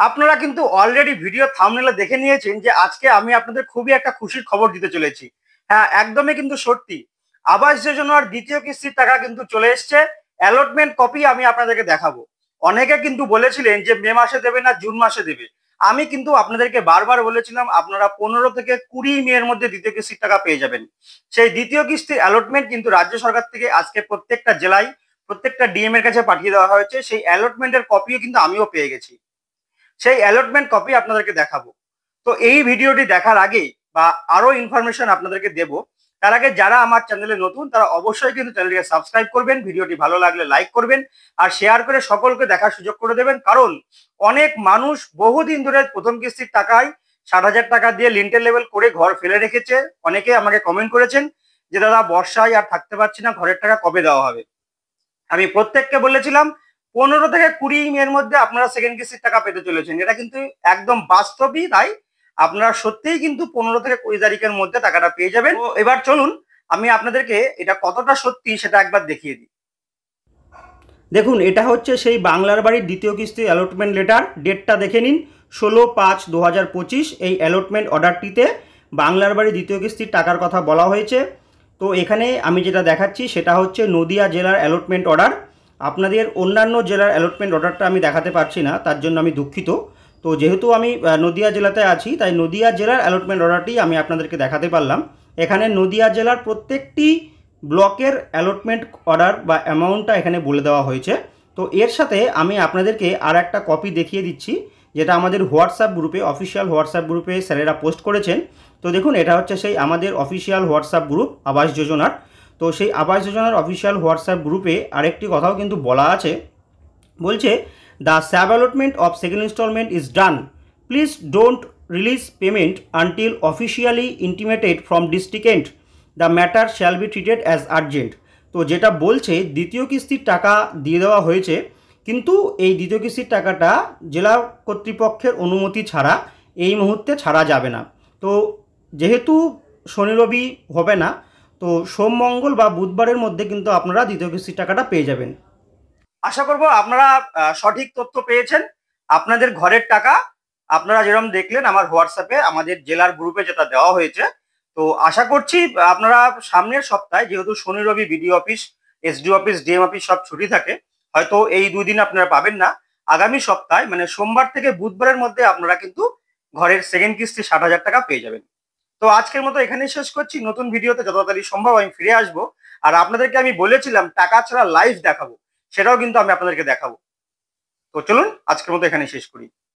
আপনারা কিন্তু already video থাম্বনেলে দেখে নিয়েছেন যে আজকে আমি আপনাদের খুবই একটা খুশির খবর দিতে চলেছি। হ্যাঁ, একদমই কিন্তু সত্যি। আবাস যোজনার দ্বিতীয় কিস্তির টাকা কিন্তু চলে এসছে। অ্যালটমেন্ট কপি আমি আপনাদেরকে দেখাবো। অনেকে কিন্তু বলেছিলেন যে মে মাসে দেবে না জুন মাসে দেবে। আমি কিন্তু আপনাদেরকে বারবার বলেছিলাম আপনারা 15 থেকে 20 মে এর মধ্যে দ্বিতীয় কিস্তির টাকা পেয়ে যাবেন। সেই দ্বিতীয় কিস্তির অ্যালটমেন্ট কিন্তু রাজ্য সরকার থেকে আজকে প্রত্যেকটা জেলায় প্রত্যেকটা ডিএম এর কাছে পাঠিয়ে দেওয়া হয়েছে। সেই অ্যালটমেন্টের কপিও কিন্তু আমিও পেয়ে গেছি। সেই অ্যালটমেন্ট কপি আপনাদেরকে দেখাবো। তো এই ভিডিওটি দেখার আগে বা আরো ইনফরমেশন আপনাদেরকে দেব, তার আগে যারা আমার চ্যানেলে নতুন তারা অবশ্যই কিন্তু চ্যানেলটিকে সাবস্ক্রাইব করবেন, ভিডিওটি ভালো লাগলে লাইক করবেন আর শেয়ার করে সকলকে দেখার সুযোগ করে দেবেন। কারণ অনেক মানুষ বহুদিন ধরে প্রথম কিস্তির টাকায় 60,000 টাকা দিয়ে লিন্টেল লেভেল করে ঘর ফেলে রেখেছে। অনেকে আমাকে কমেন্ট করেছেন যে দাদা বর্ষায় আর থাকতে পারছি না, ঘরের টাকা কবে দেওয়া হবে। আমি প্রত্যেককে বলেছিলাম 15 থেকে 20 মে এর মধ্যে আপনারা সেকেন্ড কিস্তির টাকা পেতে চলেছেন। এটা কিন্তু একদম বাস্তবই তাই। আপনারা সত্যিই কিন্তু 15 থেকে 20 তারিখের মধ্যে টাকাটা পেয়ে যাবেন। তো এবার চলুন আমি আপনাদেরকে এটা কতটা সত্যি সেটা একবার দেখিয়ে দিই। দেখুন, এটা হচ্ছে সেই বাংলার বাড়ির দ্বিতীয় কিস্তির অ্যালটমেন্ট লেটার। ডেটটা দেখে নিন, 16/5/2025। এই অ্যালটমেন্ট অর্ডারটিতে বাংলার বাড়ি দ্বিতীয় কিস্তির টাকার কথা বলা হয়েছে। তো এখানে আমি যেটা দেখাচ্ছি সেটা হচ্ছে নদিয়া জেলার অ্যালটমেন্ট অর্ডার। আপনাদের অন্যান্য জেলার অ্যালটমেন্ট অর্ডারটা আমি দেখাতে পারছি না, তার জন্য আমি দুঃখিত। তো যেহেতু আমি নদিয়া জেলাতে আছি তাই নদিয়া জেলার অ্যালটমেন্ট অর্ডারটি আমি আপনাদেরকে দেখাতে পারলাম। এখানে নদিয়া জেলার প্রত্যেকটি ব্লকের অ্যালটমেন্ট অর্ডার বা অ্যামাউন্টটা এখানে বলে দেওয়া হয়েছে। তো এর সাথে আমি আপনাদেরকে আর একটা কপি দেখিয়ে দিচ্ছি, যেটা আমাদের হোয়াটসঅ্যাপ গ্রুপে, অফিসিয়াল হোয়াটসঅ্যাপ গ্রুপে স্যারেরা পোস্ট করেছেন। তো দেখুন, এটা হচ্ছে সেই আমাদের অফিসিয়াল হোয়াটসঅ্যাপ গ্রুপ আবাস যোজনার। তো সেই আবাস যোজনার অফিসিয়াল হোয়াটসঅ্যাপ গ্রুপে আরেকটি কথাও কিন্তু বলা আছে, বলছে the sub allotment of second instalment is done, please don't release payment until officially intimated from district, the matter shall be treated as urgent. তো যেটা বলছে দ্বিতীয় কিস্তির টাকা দিয়ে দেওয়া হয়েছে, কিন্তু এই দ্বিতীয় কিস্তির টাকাটা জেলা কর্তৃপক্ষের অনুমতি ছাড়া এই মুহূর্তে ছাড়া যাবে না। তো যেহেতু শনি রবি হবে না, তো সোম মঙ্গল বা বুধবারের মধ্যে কিন্তু আপনারা দ্বিতীয় কিস্তির টাকাটা পেয়ে যাবেন। আশা করব আপনারা সঠিক তথ্য পেয়েছেন। আপনাদের ঘরের টাকা আপনারা যেরকম দেখলেন আমার হোয়াটসঅ্যাপে আমাদের জেলার গ্রুপে যেটা দেওয়া হয়েছে। তো আশা করছি আপনারা সামনের সপ্তাহে, যেহেতু শনি রবি BDO office, SD office, DM office সব ছুটি থাকে, হয়তো এই 2 দিন আপনারা পাবেন না। আগামী সপ্তাহে মানে সোমবার থেকে বুধবারের মধ্যে আপনারা কিন্তু ঘরের সেকেন্ড কিস্তি 60,000 টাকা পেয়ে যাবেন। তো আজকের মতো এখানেই শেষ করছি। নতুন ভিডিওতে যত তাড়াতাড়ি সম্ভব আমি ফিরে আসবো। আর আপনাদেরকে আমি বলেছিলাম টাকা ছাড়া লাইভ দেখাবো, সেটাও কিন্তু আমি আপনাদেরকে দেখাবো। তো চলুন আজকের মতো এখানেই শেষ করি।